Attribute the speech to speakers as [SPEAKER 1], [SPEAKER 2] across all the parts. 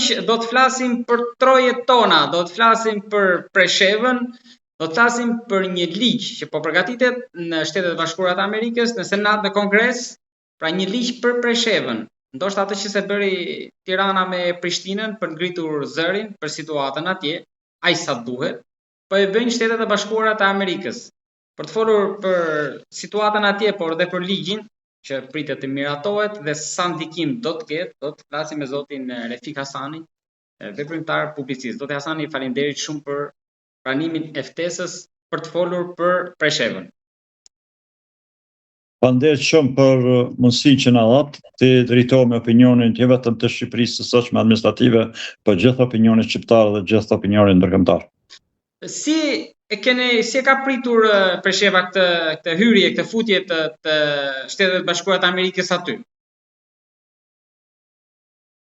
[SPEAKER 1] miq, do të flasim për trojet tona, do të flasim për Preshevën, do të flasim për një ligj që po përgatitet në Shtetet e Bashkuara të Amerikës, në Senat, në Kongres, pra një ligj për Preshevën. Ndoshta atë që se bëri Tirana me Prishtinën për ngritur zërin për situatën atje, aq sa duhet, po e bëjnë Shtetet e Bashkuara të Amerikës. Për të folur për situatën atje, por edhe për ligjin që pritet të miratohet dhe sa ndikim do të ketë, do të flasim me zotin Refik Hasani, veprimtar publicist. Zoti Hasani, faleminderit shumë për pranimin e ftesës për të folur për Preshevën.
[SPEAKER 2] Faleminderit shumë për mundësinë që na dhat të drejtohemi opinionin jo vetëm të Shqipërisë së sotshme administrative, por gjithë opinionin shqiptar dhe gjithë opinionin ndërkombëtar.
[SPEAKER 1] Si e ka pritur Presheva këtë hyrje, këtë futje të Shtetet Bashkuara të Amerikës aty?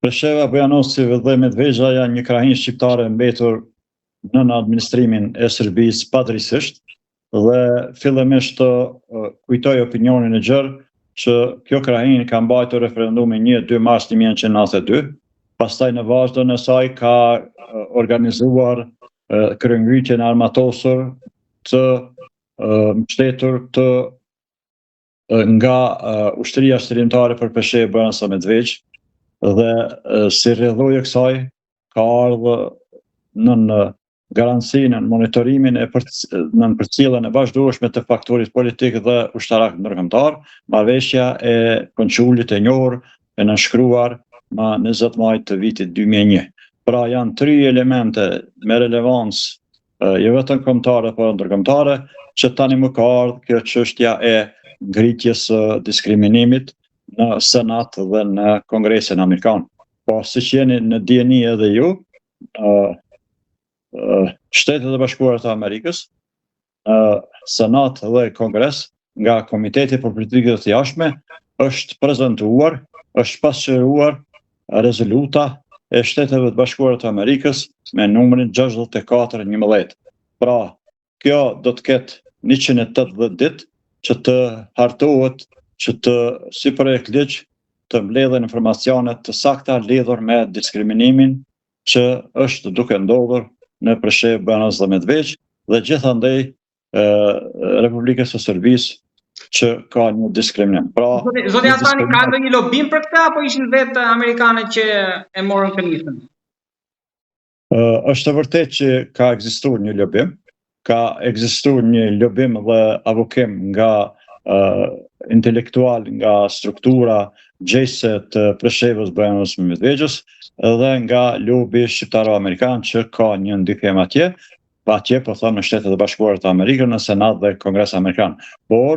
[SPEAKER 2] Presheva, Bujanosi dhe Medvezha janë një krahinë shqiptare mbetur në administrimin e Serbisë padrejtisht dhe fillimisht të kujtoj opinionin e gjerë që kjo krahinë ka mbajtur referendumin 1-2 mars 1992, pastaj në vazhdon e saj ka organizuar kryengritjen armatosur të mbështetur nga ushtria shtrimtare për Preshevë Bujanosi Medveç dhe si rrjedhoi e kësaj ka ardhur në garancinë, në monitorimin në përcjelljen e vazhdueshme të faktorit politik dhe ushtarak ndërkombëtar, marrëveshja e konsulit e njohur e nënshkruar më 20 maj të vitit 2001. Pra janë 3 elemente me relevancë jo vetëm kombëtare, por ndërkombëtare, që tani më ka ardhur kjo çështja e ngritjes së diskriminimit në Senat dhe në Kongresin Amerikan. Po siç jeni në dieni edhe ju, Shtetet e Bashkuara të Amerikës, Senat dhe Kongres, nga Komiteti për Politikë të Jashtme, është prezantuar, është pasqyruar rezoluta e Shteteve të Bashkuara të Amerikës me numrin 64/11. Pra, kjo do të ketë 180 ditë që të hartohet, që të si projekt ligj të mbledhen informacione të sakta lidhur me diskriminimin që është duke ndodhur në Preshevë, Bujanosi dhe Medveç dhe gjithandej Republikës së Serbisë që ka një diskriminim. Pra,
[SPEAKER 1] Zoti Hasani, ka ndonjë lobim për këtë apo ishin vetë amerikanët që e morën kënaqësinë?
[SPEAKER 2] Është e vërtetë që ka ekzistuar një lobim, ka ekzistuar një lobim dhe avokim nga intelektual, nga struktura gjejse të Preshevës, Bujanosi dhe Medveçës dhe nga lobi shqiptaro-amerikan që ka një ndikim atje, po them në Shtetet e Bashkuara të Amerikës, në Senat dhe Kongres Amerikan. Por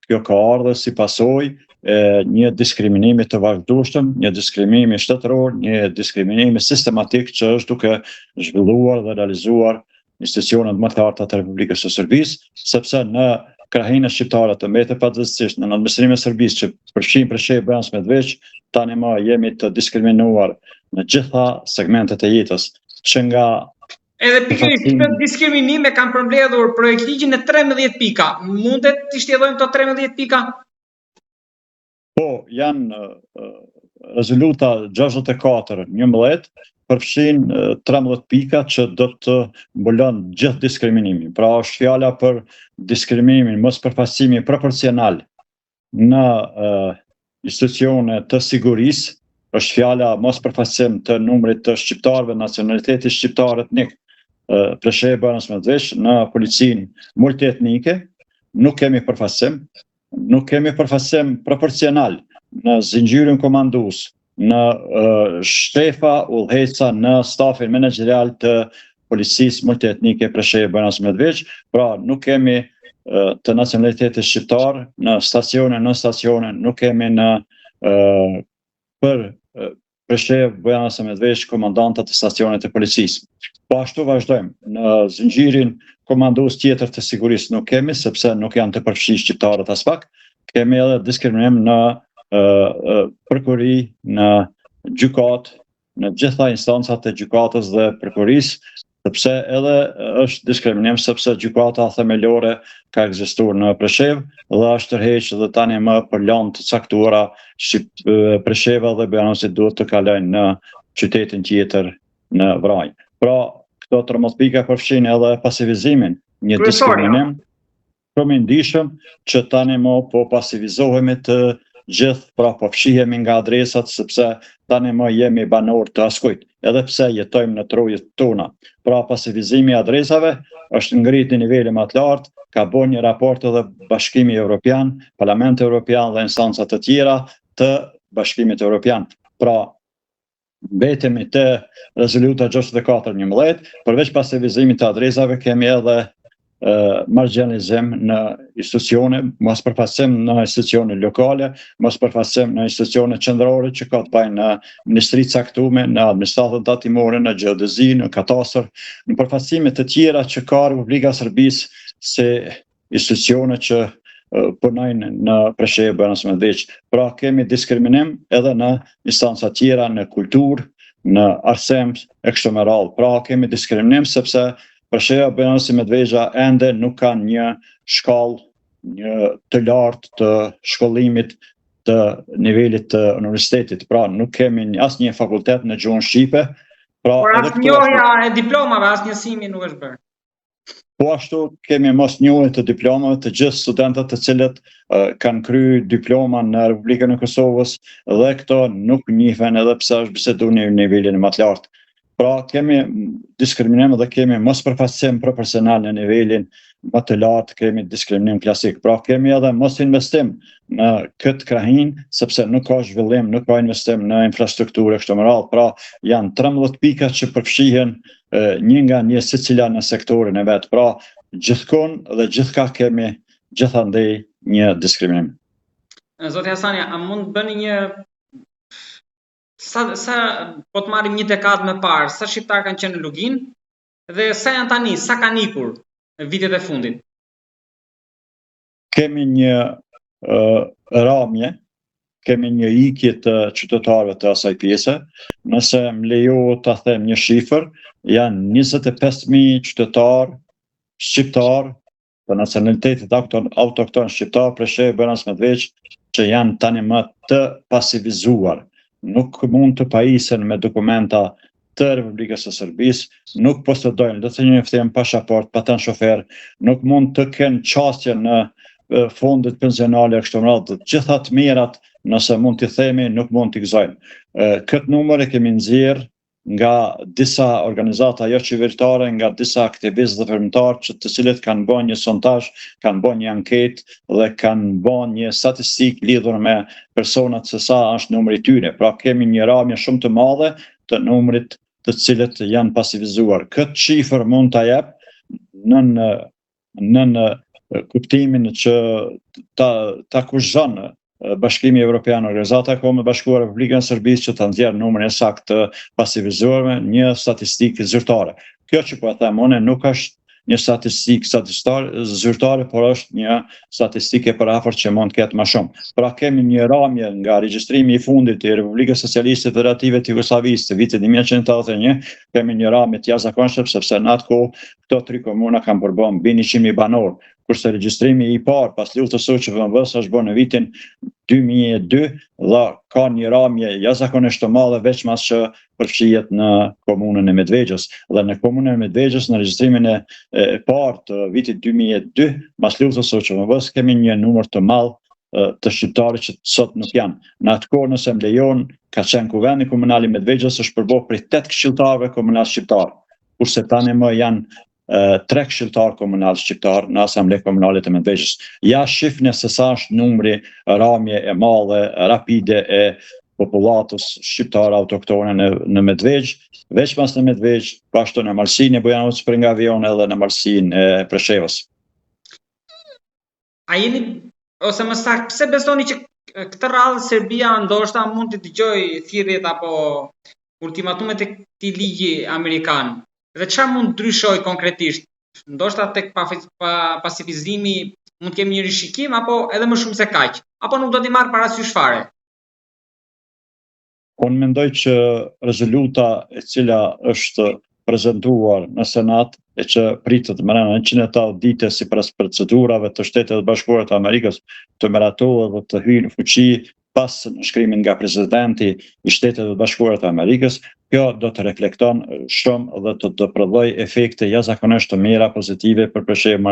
[SPEAKER 2] kjo ka ardhur si pasojë e një diskriminimi të vazhdueshëm, një diskriminimi shtetëror, një diskriminimi sistematik që është duke zhvilluar dhe realizuar institucionet më të larta të Republikës së Serbisë, sepse në krahinë shqiptare të mbetë padrejtisht në administrimin e Serbisë që përfshin Preshevë, Bujanosi Medveç, tani më jemi të diskriminuar në gjitha segmentet e jetës, që nga
[SPEAKER 1] edhe pikërisht këtë diskriminim e kanë përmbledhur projekt ligjin në 13 pika. Mundet të shtjellojmë këto 13 pika?
[SPEAKER 2] Po, janë rezoluta 64/11 përfshin 13 pika që do të mbulon gjithë diskriminimin. Pra është fjala për diskriminimin, mospërfaqësimin proporcional në institucione të sigurisë, është fjala mospërfaqësim të numrit të shqiptarëve nacionalitetit shqiptar etnik Preshevë, Bujanosi Medveç në policinë multietnike, nuk kemi përfaqësim proporcional në zinxhirin komandues, në shtefa udhëheca në stafin menaxherial të policisë multietnike Preshevë, Bujanosi Medveç, pra nuk kemi të nacionalitetit shqiptar në stacione, nuk kemi në për Preshevë, Bujanosi Medveç komandantët të stacionet të policisë. Po ashtu vazhdojmë. Në zinxhirin komandues tjetër të sigurisë nuk kemi, sepse nuk janë të përfshirë shqiptarët as pak. Kemi edhe diskriminim në prokurori, në gjykatë, në gjitha instancat e gjykatës dhe prokurisë, sepse edhe është diskriminim sepse gjykata themelore ka ekzistuar në Preshevë dhe është tërheqë dhe tani më për lanë të caktuara Presheva dhe Bujanosi duhet të kalojnë në qytetin tjetër në Vrajë. Pra, këto 13 pika përfshin edhe pasivizimin, një diskriminim shumë i ndishëm që tani mo po pasivizohemi të gjithë, pra po fshihemi nga adresat, sepse tani mo jemi banor të askujt, edhe pse jetojmë në trojet tona. Pra pasivizimi i adresave është ngrit në nivele më të lartë, ka bërë një raport edhe Bashkimi Evropian, Parlamenti Evropian dhe instancat të tjera të Bashkimit Evropian. Pra, mbetemi të rezoluta 6411, përveç pasivizimit të adresave kemi edhe marginalizim në institucione, mos përfaqësim në institucione lokale, mos përfaqësim në institucione qendrore që ka të bëjnë në ministri të caktuar, në administratën tatimore, në gjeodezi, në katastër, në përfaqësime të tjera që ka Republika e Serbisë si institucione që punojnë në Preshevë, Banat Medveç. Pra kemi diskriminim edhe në instanca tjera, në kulturë, në arsim e kështu me radhë. Pra kemi diskriminim sepse Presheva, Banat Medveçja ende nuk kanë një shkallë të lartë të shkollimit të nivelit të universitetit. Pra nuk kemi asnjë fakultet në gjuhën shqipe.
[SPEAKER 1] Por asnjëja e diplomave, asnjësimi nuk është bërë.
[SPEAKER 2] Po ashtu kemi mos njohje të diplomave të gjithë studentët të cilët kanë kryer diploma në Republikën e Kosovës dhe këto nuk njihen edhe pse është biseduar në nivelin më të lartë. Pra kemi diskriminim dhe kemi mos përfaqësim proporcional në nivelin më të lartë, kemi diskriminim klasik. Pra kemi edhe mos investim në këtë krahin, sepse nuk ka zhvillim, nuk ka investim në infrastrukturë kështu me radhë. Pra janë 13 pika që përfshihen një nga një secila në sektorin e vet. Pra gjithkohë dhe gjithka kemi gjithandej një diskriminim.
[SPEAKER 1] Zoti Hasani, a mund të bëni një sa po të marrim një dekadë më parë, sa shqiptarë kanë qenë në Lugin dhe sa janë tani, sa kanë ikur në vitet e fundit?
[SPEAKER 2] Kemi një ramje, kemi një ikje të qytetarëve të asaj pjese. Nëse më lejohet ta them një shifër, janë 25.000 qytetarë shqiptar të nacionalitetit autokton shqiptar Preshevë, Banat Medveç që janë tani më të pasivizuar. Nuk mund të pajisen me dokumenta të Republikës së Serbisë, nuk posedojnë do të njoftim pasaportë, patent shofer, nuk mund të kenë çastje në fondet pensionale kështu me radhë. Të gjitha të mirat, nëse mund t'i themi, nuk mund t'i gëzojnë. Këtë numër e kemi nxjerr nga disa organizata jo qeveritare, nga disa aktivistë dhe firmëtarë që të cilët kanë bërë një sondazh, kanë bërë një anketë dhe kanë bërë një statistikë lidhur me personat se sa është numri i tyre. Pra kemi një ramje shumë të madhe të numrit të cilët janë pasivizuar. Këtë shifër mund ta jap në kuptimin që ta kushton Bashkimi Evropian, Organizata e Kombeve të Bashkuara, Republikën e Serbisë që ta nxjerrë numrin e saktë të pasivizuarve, një statistikë zyrtare. Kjo që po e them unë nuk është një statistikë zyrtare, por është një statistikë e përafërt që mund të ketë më shumë. Pra kemi një ramje nga regjistrimi i fundit i Republikës Socialiste Federative të Jugosllavisë të vitit 1981, kemi një ramje të jashtëzakonshme sepse në atë kohë këto 3 komuna kanë përbën mbi 100.000 banor, kurse regjistrimi i parë pas luftës së QVM-s është bërë në vitin 2002 dhe ka një ramje jashtëzakonisht të madhe veçmas që përfshihet në komunën e Medveçës. Dhe në komunën e Medveçës në regjistrimin e parë të vitit 2002 pas luftës së QVM-s kemi një numër të madh të shqiptarë që sot nuk janë. Në atë kohë, nëse më lejon, ka qenë kuvendi komunal i Medveçës është përbërë prej 8 këshilltarëve komunal shqiptar, kurse tani më janë 3 këshilltar komunal shqiptar në Asamblenë Komunale të Medveçës. Ja shifni se sa është numri ramje e madhe, rapide e popullatës shqiptare autoktone në Medveç, veçmas në Medveç, ashtu në malsinë e Bujanovit për nga avion edhe në malsinë e Preshevës.
[SPEAKER 1] A jeni, ose më saktë, pse besoni që këtë radhë Serbia ndoshta mund të dëgjojë thirrjet apo ultimatumet e këtij ligji amerikan? Dhe çfarë mund ndryshoj konkretisht? Ndoshta tek pasivizimi mund të kemi një rishikim apo edhe më shumë se kaq? Apo nuk do t'i marr parasysh fare?
[SPEAKER 2] Unë mendoj që rezoluta e cila është prezantuar në Senat e që pritet brenda 180 dite sipas procedurave të Shtetit Bashkuar të Amerikës të miratohet dhe të hyjë në fuqi pas shkrimin nga presidenti i Shtetit të Bashkuara të Amerikës, kjo do të reflekton shumë dhe të prodhoj efekte jashtëzakonisht të mira pozitive për Preshevën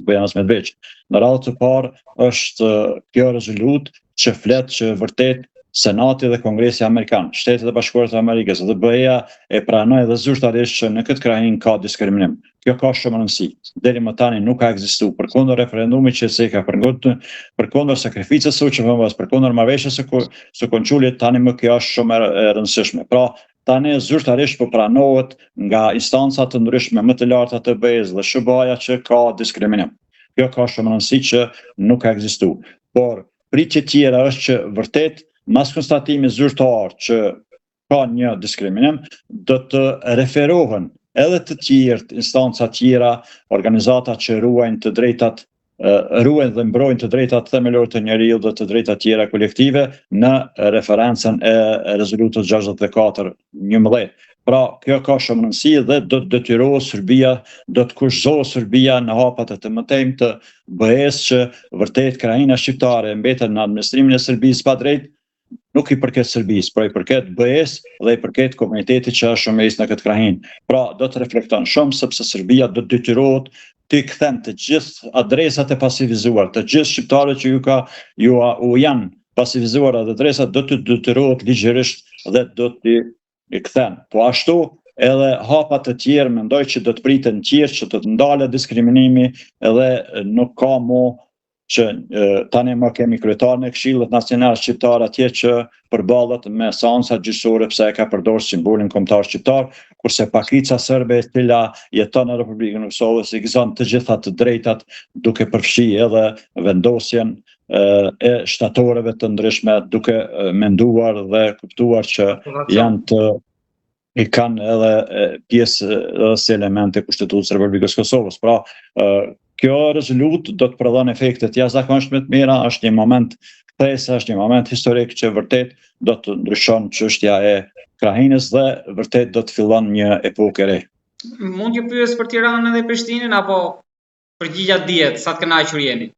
[SPEAKER 2] Bujanos Medveç. Në radhë të parë është kjo rezolutë që flet që vërtet Senati dhe Kongresi Amerikan, Shtetet e Bashkuara të Amerikës dhe BE-ja e pranoi dhe zyrtarisht që në këtë krahin ka diskriminim. Kjo ka shumë rëndësi. Deri më tani nuk ka ekzistuar përkundër referendumit që se ka përngotur, përkundër sakrificës së UÇV-s, përkundër marrëveshjes së Konçulit, tani më kjo është shumë e rëndësishme. Pra, tani zyrtarisht po pranohet nga instanca të ndryshme më të larta të BE-s dhe SBA-ja që ka diskriminim. Kjo ka shumë rëndësi që nuk ka ekzistuar. Por pritje tjera është që vërtet mas konstatimit zyrtar që ka një diskriminim, do të referohen edhe të tjerë, instanca tjera, organizata që ruajnë të drejtat, ruajnë dhe mbrojnë të drejtat themelore të njeriut dhe të drejtat tjera kolektive në referencën e rezolutës 64/11. Pra, kjo ka shumë rëndësi dhe do të detyrohet Serbia, do të kushtohet Serbia në hapat e të mëtejmë të BE-s që vërtet krajina shqiptare mbetet në administrimin e Serbisë pa drejt, nuk i përket Serbisë, por i përket BE-s dhe i përket komunitetit që është shumicë në këtë krahin. Pra, do të reflekton shumë sepse Serbia do të detyrohet të kthen të gjithë adresat e pasivizuar, të gjithë shqiptarët që u janë pasivizuar atë adresat, do të detyrohet ligjërisht dhe do të kthen. Po ashtu edhe hapat të tjerë mendoj që do të priten tjerë që të ndalet diskriminimi edhe nuk ka mo që tani më kemi kryetarin e Këshillit Nacional Shqiptar atje që përballet me seanca gjyqësore pse e ka përdorur simbolin kombëtar shqiptar, kurse pakica serbe e cila jeton në Republikën e Kosovës i gëzon të gjitha të drejtat duke përfshirë edhe vendosjen e shtatorëve të ndryshme, duke menduar dhe kuptuar që janë të i kanë edhe pjesë si elemente kushtetutës së Republikës së Kosovës. Pra, kjo rezolutë do të prodhon efekte të jashtëzakonisht më të mira, është një moment kthese, është një moment historik që vërtet do të ndryshon çështja e krahinës dhe vërtet do të fillon një epokë e re.
[SPEAKER 1] Mund t'ju pyes për Tiranën dhe Prishtinën apo përgjigja dihet sa të kënaqur jeni?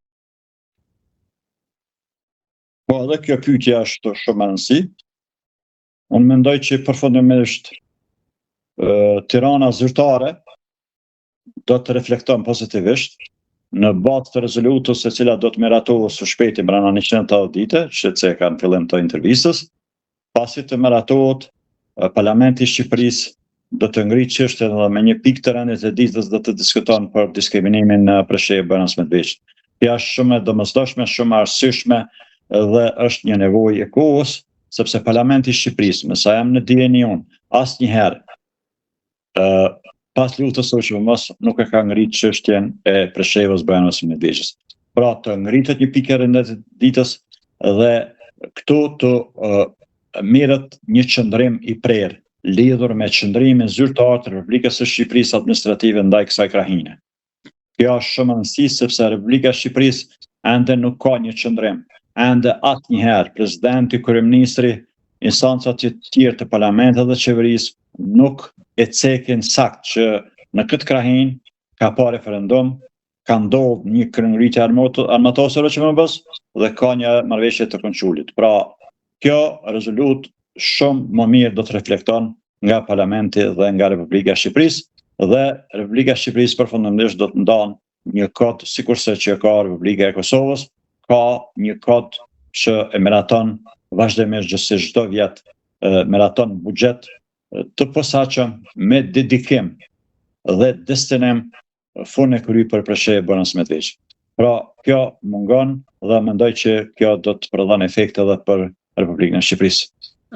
[SPEAKER 2] Po, edhe kjo pyetje është shumë e rëndësishme. Unë mendoj që përfundimisht Tirana zyrtare do të reflekton pozitivisht në bazë të rezolutës e cila do të miratohet së shpejti brenda 180 dite, që ka në fillim të intervistës, pasi të miratohet Parlamenti i Shqipërisë do të ngritë çështjen dhe me një pikë të rendit të ditës do të diskuton për diskriminimin në Preshevë Bujanos Medveç. Kjo është shumë e domosdoshme, shumë e arsyeshme dhe është një nevojë e kohës, sepse Parlamenti i Shqipërisë, me sa jam në dijen e unë, asnjëherë pas luftës së UÇV-s nuk e ka ngritë çështjen e Preshevës Bujanos Medveçës. Pra të ngritet një pikë e rendit të ditës dhe këtu të merret një qëndrim i prerë lidhur me qëndrimin zyrtar të Republikës së Shqipërisë administrative ndaj kësaj krahine. Kjo është shumë e rëndësishme sepse Republika e Shqipërisë ende nuk ka një qëndrim. Ende asnjëherë presidenti, kryeministri, instancat të tjerë të parlamentit dhe qeverisë nuk e cekin sakt që në këtë krahin ka pa referendum, ka ndodhur një kryengritje armatose UÇV-s dhe ka një marrëveshje të Konçulit. Pra, kjo rezolutë shumë më mirë do të reflekton nga Parlamenti dhe nga Republika e Shqipërisë dhe Republika e Shqipërisë përfundimisht do të ndan një kod sikurse që ka Republika e Kosovës, ka një kod që e miraton vazhdimisht gjithsesi çdo vit miraton buxhet të posaçëm me dedikim dhe destinim fund e kry për Preshevë Bujanos Medveç. Pra, kjo mungon dhe mendoj që kjo do të prodhon efekte edhe për Republikën e Shqipërisë.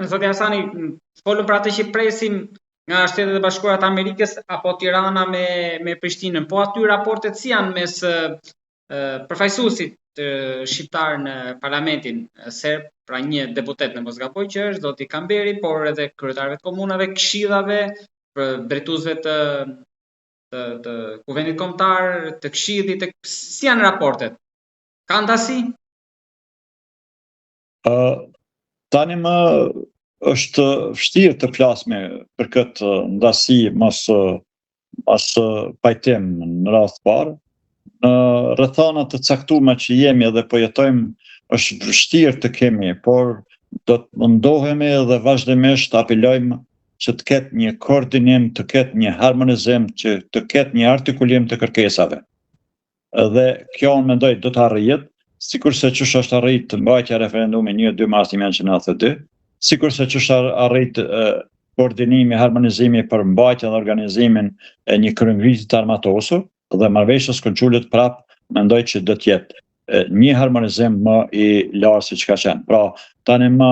[SPEAKER 1] Zoti Hasani, folëm për atë që presim nga Shtetet e Bashkuara të Amerikës apo Tirana me Prishtinën, po aty raportet si janë mes përfaqësuesit shqiptar në parlamentin serb, pra një deputet në mos gaboj që është zoti Kamberi, por edhe kryetarëve të komunave, këshillave, drejtuesve të kuvendit kombëtar, të këshillit, si janë raportet? Ka ndasi?
[SPEAKER 2] Tani më është vështirë të flasme për këtë ndasi mos pajtim në radhë të parë. Në rrethana të caktuara që jemi edhe po jetojmë është vështirë të kemi, por do të mundohemi dhe vazhdimisht të apelojmë që të ketë një koordinim, të ketë një harmonizim, që të ketë një artikulim të kërkesave. Dhe kjo unë mendoj do të arrihet, sikurse ç'është është arrit mbajtja e referendumit 1-2 mars 1992, sikurse ç'është arrit koordinimi, harmonizimi për mbajtjen dhe organizimin e një kryengjitie të armatosur dhe marrëveshjes konsulit prap mendoj që do të jetë një harmonizim më i lartë siç ka qenë. Pra, tani më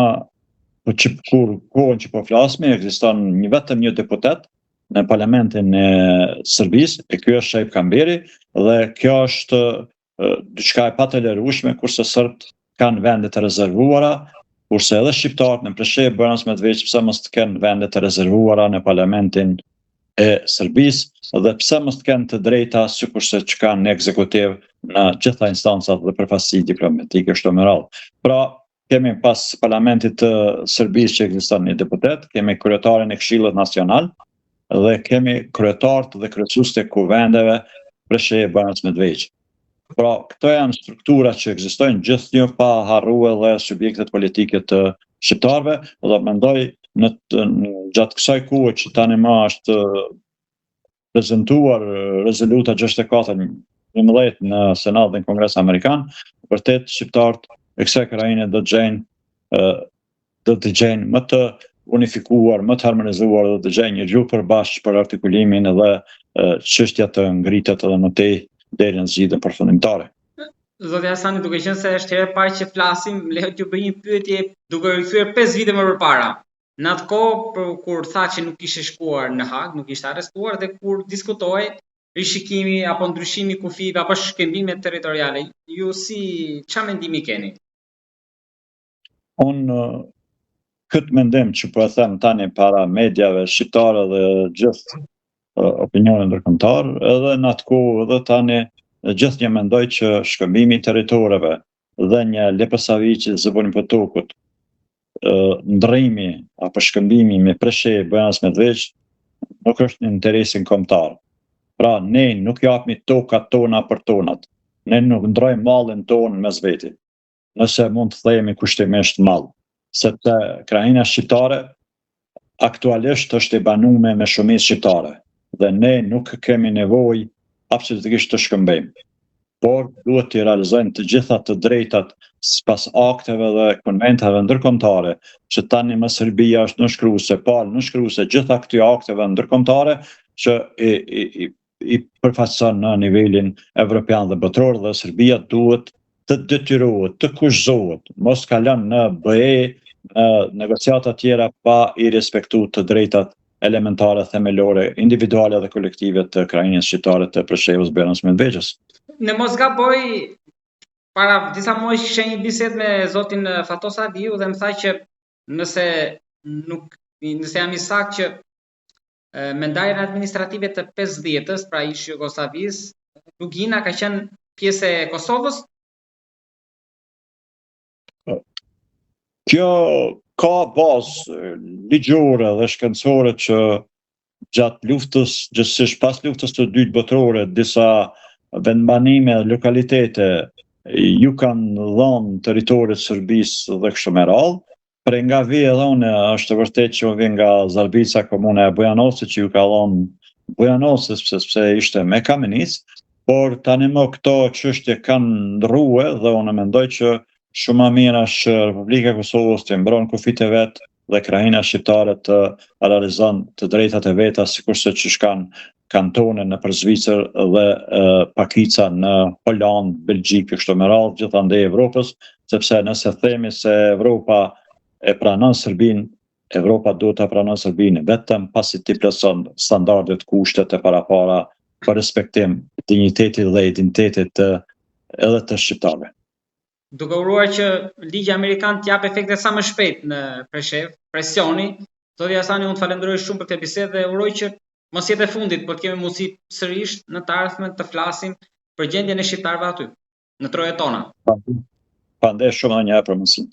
[SPEAKER 2] kur kohën që po flasim, ekziston vetëm një deputet në parlamentin e Serbisë, e ky është Shaip Kamberi, dhe kjo është diçka e patolerueshme, kurse serbt kanë vende të rezervuara, kurse edhe shqiptarët në Preshevë, Bujanos Medveç, pse mos të kenë vende të rezervuara në parlamentin e Serbisë, dhe pse mos të kenë të drejta sikurse që kanë në ekzekutiv në gjitha instancat dhe përfaqësi diplomatike kështu me radhë. Pra, kemi pas parlamentit të Serbisë që ekziston një deputet, kemi kryetarin e Këshillit Nacional dhe kemi kryetarët dhe kryesuesit e kuvendeve Preshevë, Bujanos Medveç. Pra, këto janë struktura që ekzistojnë gjithnjë pa harruar edhe subjektet politike të shqiptarëve, dhe mendoj gjatë kësaj kohe që tani më është prezantuar rezoluta 64/11 në Senat dhe në Kongres Amerikan, vërtet shqiptarët e kësaj krajine do të gjejnë më të unifikuar, më të harmonizuar, do të gjejnë një gjuhë përbashkët për artikulimin dhe çështja të ngritet edhe më tej deri në zgjidhjen përfundimtare.
[SPEAKER 1] Zoti Hasani, duke qenë se është herë e parë që flasim, lejo t'ju bëj një pyetje duke rikthyer 5 vite më përpara. Në atë kohë kur tha që nuk ishte shkuar në Hag, nuk ishte arrestuar, dhe kur diskutohej rishikimi apo ndryshimi i kufive apo shkëmbimet territoriale, ju çfarë mendimi keni?
[SPEAKER 2] Unë këtë mendim që po e them tani para mediave shqiptare dhe gjithë opinionin ndërkombëtar, edhe në atë kohë edhe tani gjithnjë mendoj që shkëmbimi i territoreve dhe një Leposaviçi Zëvon Potokut, ndrrimi apo shkëmbimi me Preshevë, Bujanos Medveç nuk është në interesin kombëtar. Pra, ne nuk japmi tokat tona për tonat. Ne nuk ndrojmë mallin ton mes veti. Nëse mund të themi kushtimisht mall, sepse krajina shqiptare aktualisht është e banuar me shumicë shqiptare dhe ne nuk kemi nevojë absolutisht të shkëmbejmë. Por duhet të realizojnë të gjitha të drejtat sipas akteve dhe konventave ndërkombëtare, që tani më Serbia është nënshkruese, nënshkruese gjitha këtyre akteve ndërkombëtare që i përfaqëson në nivelin evropian dhe botror, dhe Serbia duhet të detyrohet, të kushtohet, mos kalon në BE, në negociata tjera pa i respektuar të drejtat elementare, themelore, individuale dhe kolektive të krajinës shqiptare të Preshevës, Bujanos Medveçës.
[SPEAKER 1] Në mos gaboj, para disa muaj kisha një bisedë me zotin Fatos Adiu dhe më tha që nëse jam i saktë që me ndarjen administrative të 50-s, pra ish Jugosllavisë, Lugina ka qenë pjesë e Kosovës?
[SPEAKER 2] Kjo ka bazë ligjore dhe shkencore që gjatë luftës, gjithsesi pas luftës së dytë botërore, disa vendbanime dhe lokalitete ju kanë dhënë territorit Serbisë dhe kështu me radhë. Për nga vije dhënë është vërtet që vjen nga Zalbica, komuna e Bujanosit, që ju ka dhënë Bujanosit sepse ishte me Kamenic, por tani më këto çështje kanë ndrruar dhe unë mendoj që shumë më mirë është Republika e Kosovës të mbron kufit e vet dhe krajina shqiptare të realizon të drejtat e veta, sikurse që kanë kantone në për Zvicër dhe pakica në Holand, Belgjik, kështu me radhë, gjithandej Evropës, sepse nëse themi se Evropa e pranon Serbinë, Evropa duhet ta pranon Serbinë vetëm pasi ti plotson standardet, kushtet e parapara për respektim dinjitetit dhe identitetit edhe të shqiptarëve.
[SPEAKER 1] Duke uruar që ligji amerikan t'jap efekte sa më shpejt në Preshevë, presioni, zoti Hasani, unë të falenderoj shumë për këtë bisedë dhe uroj që mos jetë e fundit, por të kemi mundësi sërish në të ardhmen të flasim për gjendjen e shqiptarëve aty, në trojet tona.
[SPEAKER 2] Pandej shumë edhe një herë për mundësinë.